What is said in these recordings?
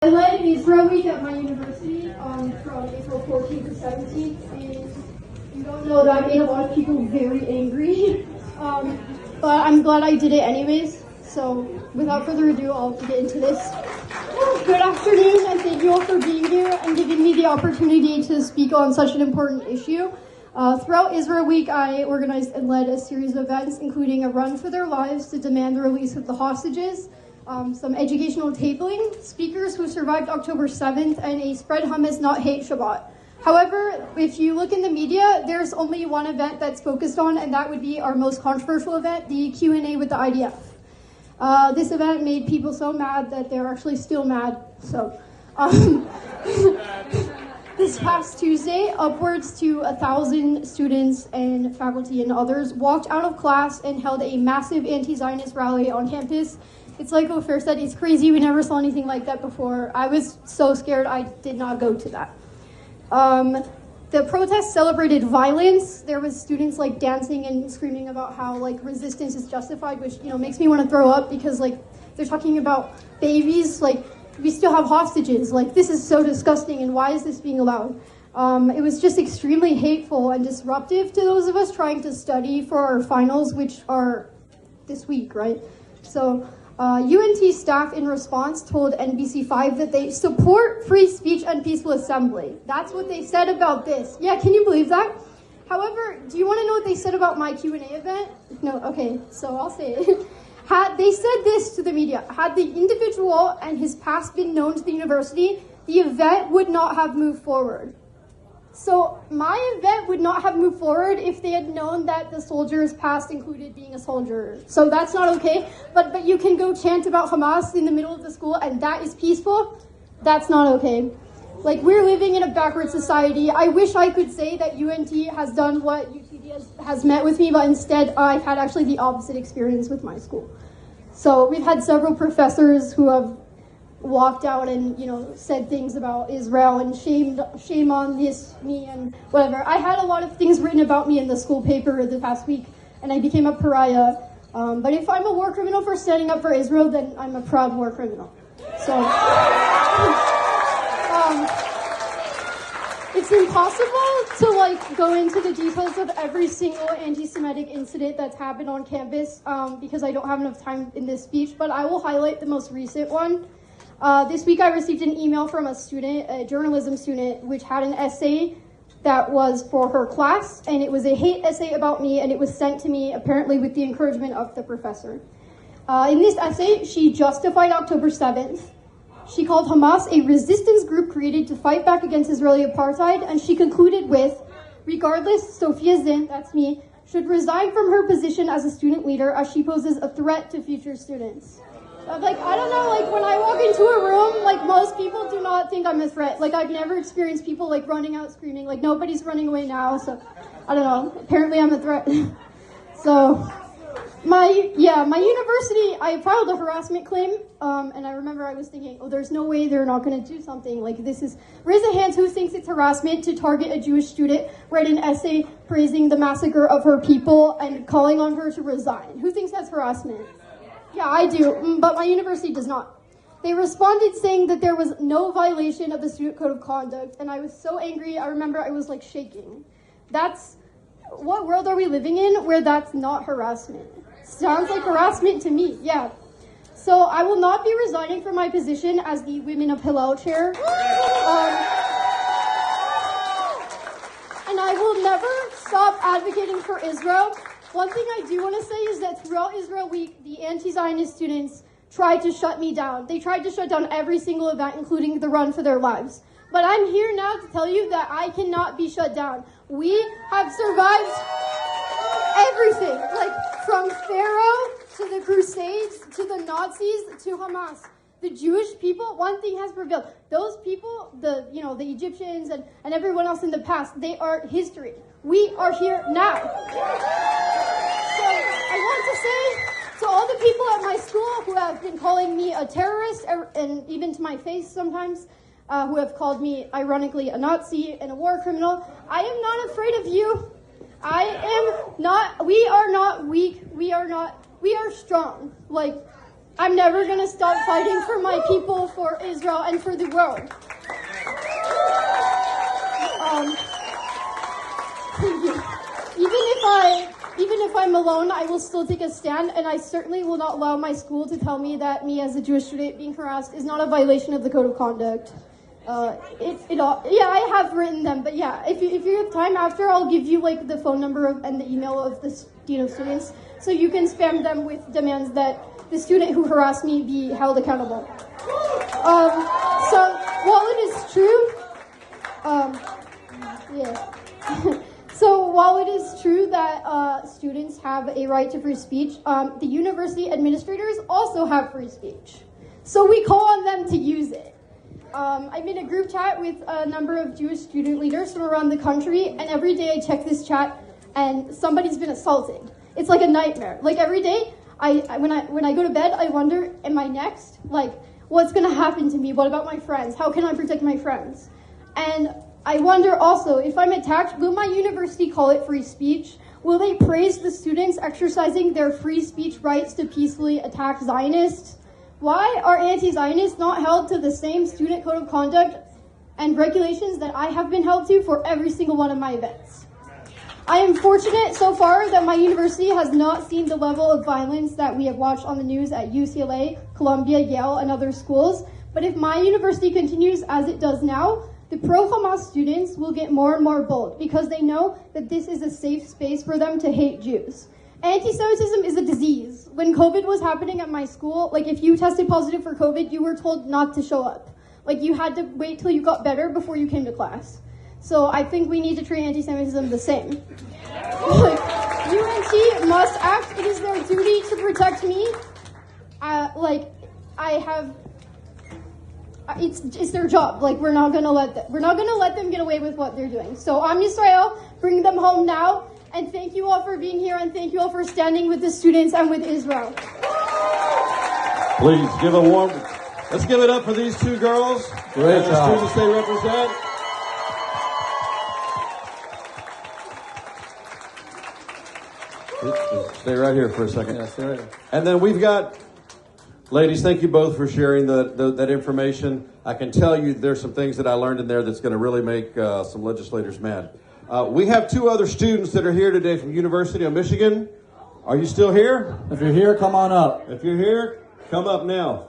I led Israel Week at my university from April 14th to 17th, and you don't know that I made a lot of people very angry, but I'm glad I did it anyways. So without further ado, I'll get into this. Good afternoon, and thank you all for being here and giving me the opportunity to speak on such an important issue. Throughout Israel Week, I organized and led a series of events, including a run for their lives to demand the release of the hostages, some educational tabling, speakers who survived October 7th, and a Spread Hummus Not Hate Shabbat. However, if you look in the media, there's only one event that's focused on, and that would be our most controversial event, the Q&A with the IDF. This event made people so mad that they're actually still mad. So, this past Tuesday, upwards to 1,000 students and faculty and others walked out of class and held a massive anti-Zionist rally on campus. It's like Ofer said, it's crazy. We never saw anything like that before. I was so scared I did not go to that. The protest celebrated violence. There was students like dancing and screaming about how like resistance is justified, which makes me want to throw up because like they're talking about babies. Like we still have hostages. Like this is so disgusting, and why is this being allowed? It was just extremely hateful and disruptive to those of us trying to study for our finals, which are this week, right? So. UNT staff in response told NBC5 that they support free speech and peaceful assembly. That's what they said about this. Yeah, can you believe that? However, do you want to know what they said about my Q&A event? No, okay, so I'll say it. They said this to the media. Had the individual and his past been known to the university, the event would not have moved forward. So my event would not have moved forward if they had known that the soldier's past included being a soldier. So that's not okay. But you can go chant about Hamas in the middle of the school and that is peaceful. That's not okay. Like we're living in a backward society. I wish I could say that UNT has done what UTD has met with me, but instead I've had actually the opposite experience with my school. So we've had several professors who have walked out and said things about Israel and shame on me and whatever. I had a lot of things written about me in the school paper the past week, and I became a pariah. But if I'm a war criminal for standing up for Israel, then I'm a proud war criminal. So it's impossible to go into the details of every single anti-Semitic incident that's happened on campus because I don't have enough time in this speech. But I will highlight the most recent one. This week I received an email from a student, a journalism student, which had an essay that was for her class, and it was a hate essay about me, and it was sent to me apparently with the encouragement of the professor. In this essay, she justified October 7th. She called Hamas a resistance group created to fight back against Israeli apartheid, and she concluded with, regardless, Sophia Zinn, that's me, should resign from her position as a student leader as she poses a threat to future students. I don't know, when I walk into a room, most people do not think I'm a threat. I've never experienced people, running out screaming. Nobody's running away now, so, I don't know. Apparently I'm a threat. So, my university, I filed a harassment claim, and I remember I was thinking, there's no way they're not going to do something. Raise a hand who thinks it's harassment to target a Jewish student, write an essay praising the massacre of her people, and calling on her to resign. Who thinks that's harassment? Yeah, I do, but my university does not. They responded saying that there was no violation of the student code of conduct, and I was so angry, I remember I was shaking. What world are we living in where that's not harassment? Sounds like harassment to me, yeah. So I will not be resigning from my position as the Women of Hillel chair. And I will never stop advocating for Israel. One thing I do want to say is that throughout Israel Week, the anti-Zionist students tried to shut me down. They tried to shut down every single event, including the run for their lives. But I'm here now to tell you that I cannot be shut down. We have survived everything, from Pharaoh to the Crusades, to the Nazis, to Hamas. The Jewish people, one thing has prevailed. Those people, the Egyptians and everyone else in the past, they are history. We are here now. So I want to say to all the people at my school who have been calling me a terrorist, and even to my face sometimes, who have called me, ironically, a Nazi and a war criminal, I am not afraid of you. We are not weak. We are strong. I'm never going to stop fighting for my people, for Israel, and for the world. Thank you. Even if I'm alone, I will still take a stand, and I certainly will not allow my school to tell me that me as a Jewish student being harassed is not a violation of the code of conduct. I have written them, but yeah, if you have time after, I'll give you like the phone number and the email of the dean of students, so you can spam them with demands that the student who harassed me be held accountable. So while it is true, So while it is true that students have a right to free speech, the university administrators also have free speech. So we call on them to use it. I'm in a group chat with a number of Jewish student leaders from around the country, and every day I check this chat and somebody's been assaulted. It's like a nightmare. Like every day, when I go to bed, I wonder, am I next? Like, what's gonna happen to me? What about my friends? How can I protect my friends? And I wonder also, if I'm attacked, will my university call it free speech? Will they praise the students exercising their free speech rights to peacefully attack Zionists? Why are anti-Zionists not held to the same student code of conduct and regulations that I have been held to for every single one of my events? I am fortunate so far that my university has not seen the level of violence that we have watched on the news at UCLA, Columbia, Yale, and other schools. But if my university continues as it does now, the pro-Hamas students will get more and more bold because they know that this is a safe space for them to hate Jews. Anti-Semitism is a disease. When COVID was happening at my school, like if you tested positive for COVID, you were told not to show up. Like you had to wait till you got better before you came to class. So I think we need to treat anti-Semitism the same. Like, UNT must act. It is their duty to protect me. It's their job. Like we're not gonna let them get away with what they're doing. So Am Yisrael, bring them home now. And thank you all for being here, and thank you all for standing with the students and with Israel. Please give a warm. Let's give it up for these two girls. Great and job. The students they represent. Stay right here for a second. Yeah, stay right here. And then we've got, ladies, thank you both for sharing that information. I can tell you there's some things that I learned in there that's going to really make some legislators mad. We have two other students that are here today from University of Michigan. Are you still here? If you're here, come on up. If you're here, come up now.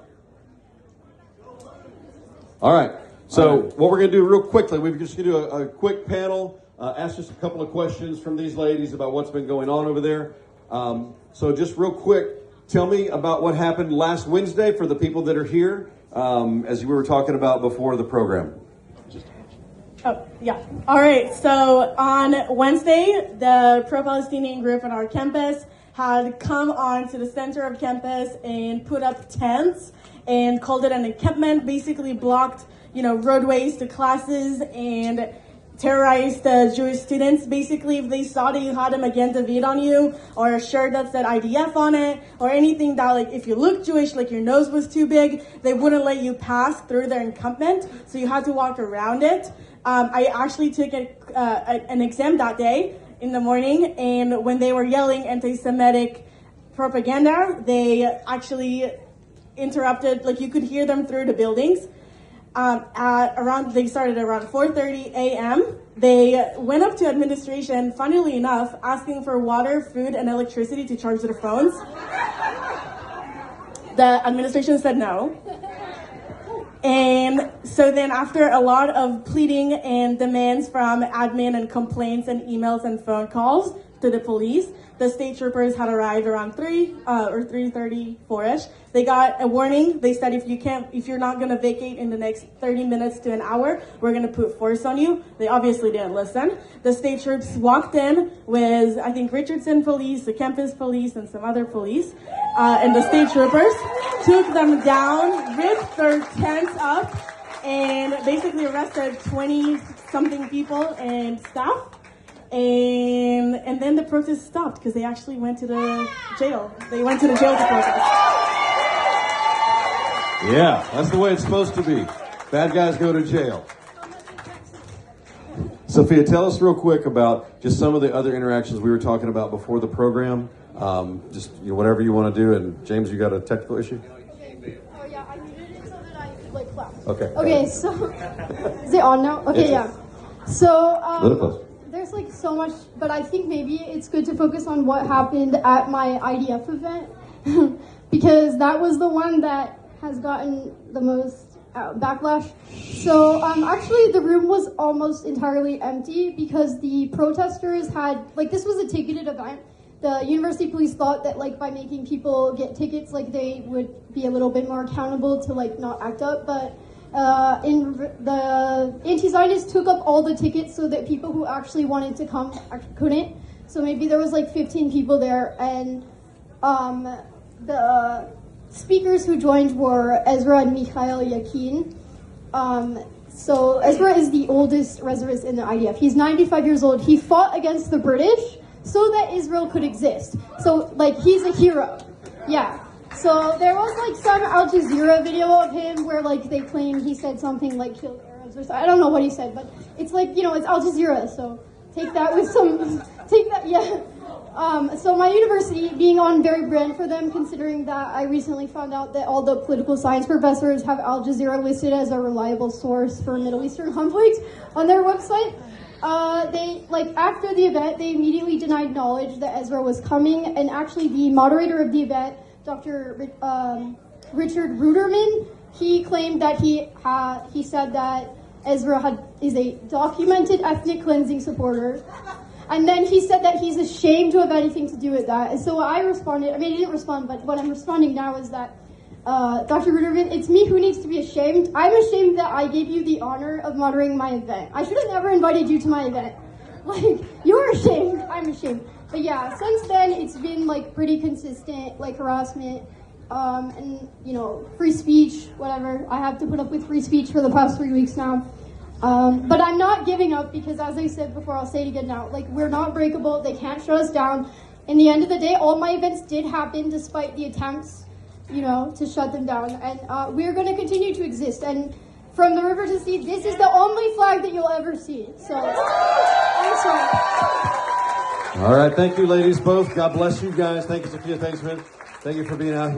All right. So what we're going to do real quickly, we're just going to do a quick panel, ask just a couple of questions from these ladies about what's been going on over there. So just real quick, tell me about what happened last Wednesday for the people that are here, as we were talking about before the program. Oh, yeah. All right. So on Wednesday, the pro-Palestinian group on our campus had come on to the center of campus and put up tents and called it an encampment, basically blocked, roadways to classes and terrorized the Jewish students. Basically, if they saw that you had a Magen David on you or a shirt that said IDF on it or anything that, like, if you look Jewish, like your nose was too big, they wouldn't let you pass through their encampment. So you had to walk around it. I actually took an exam that day in the morning, and when they were yelling anti-Semitic propaganda, they actually interrupted, like you could hear them through the buildings. They started around 4:30 a.m. They went up to administration, funnily enough, asking for water, food, and electricity to charge their phones. The administration said no. And so then after a lot of pleading and demands from admin and complaints and emails and phone calls to the police, the state troopers had arrived around 3 or 3:34ish. They got a warning. They said if you're not gonna vacate in the next 30 minutes to an hour, we're gonna put force on you. They obviously didn't listen. The state troops walked in with, I think, Richardson police, the campus police, and some other police. And the state troopers took them down, ripped their tents up, and basically arrested 20-something people and staff. And then the protest stopped because they actually went to the jail. They went to the jail to protest. Yeah, that's the way it's supposed to be. Bad guys go to jail. Sophia, tell us real quick about just some of the other interactions we were talking about before the program. Just whatever you want to do. And James, you got a technical issue? Oh yeah, I muted it so that I could like clap. Okay. Okay, so is it on now? Okay, yeah. So Little close. there's like so much, but I think maybe it's good to focus on what happened at my IDF event because that was the one that has gotten the most backlash. So actually the room was almost entirely empty because the protesters had, like, this was a ticketed event. The university police thought that like by making people get tickets, like they would be a little bit more accountable to like not act up, but the anti-Zionists took up all the tickets so that people who actually wanted to come couldn't. So maybe there was like 15 people there, and the speakers who joined were Ezra and Mikhail Yakin. So Ezra is the oldest reservist in the IDF. He's 95 years old. He fought against the British so that Israel could exist. So like he's a hero. Yeah. So there was like some Al Jazeera video of him where like they claim he said something like killed Arabs or something. I don't know what he said, but it's like, it's Al Jazeera, so take that with some, yeah. So my university, being on very brand for them, considering that I recently found out that all the political science professors have Al Jazeera listed as a reliable source for Middle Eastern conflict on their website. They, like, after the event, they immediately denied knowledge that Ezra was coming, and actually the moderator of the event, Dr. Richard Ruderman, he claimed that he said that Ezra is a documented ethnic cleansing supporter. And then he said that he's ashamed to have anything to do with that. And so I responded, I mean, I didn't respond, but what I'm responding now is that, Dr. Ruderman, it's me who needs to be ashamed. I'm ashamed that I gave you the honor of moderating my event. I should have never invited you to my event. Like, you're ashamed, I'm ashamed. But yeah, since then, it's been like pretty consistent, like harassment, and free speech, whatever. I have to put up with free speech for the past 3 weeks now. But I'm not giving up because, as I said before, I'll say it again now, like, we're not breakable. They can't shut us down. In the end of the day, all my events did happen despite the attempts, to shut them down. And we're going to continue to exist. And from the river to the sea, this is the only flag that you'll ever see. So, thanks, All right. Thank you, ladies, both. God bless you guys. Thank you, Sophia. Thanks, man. Thank you for being out here.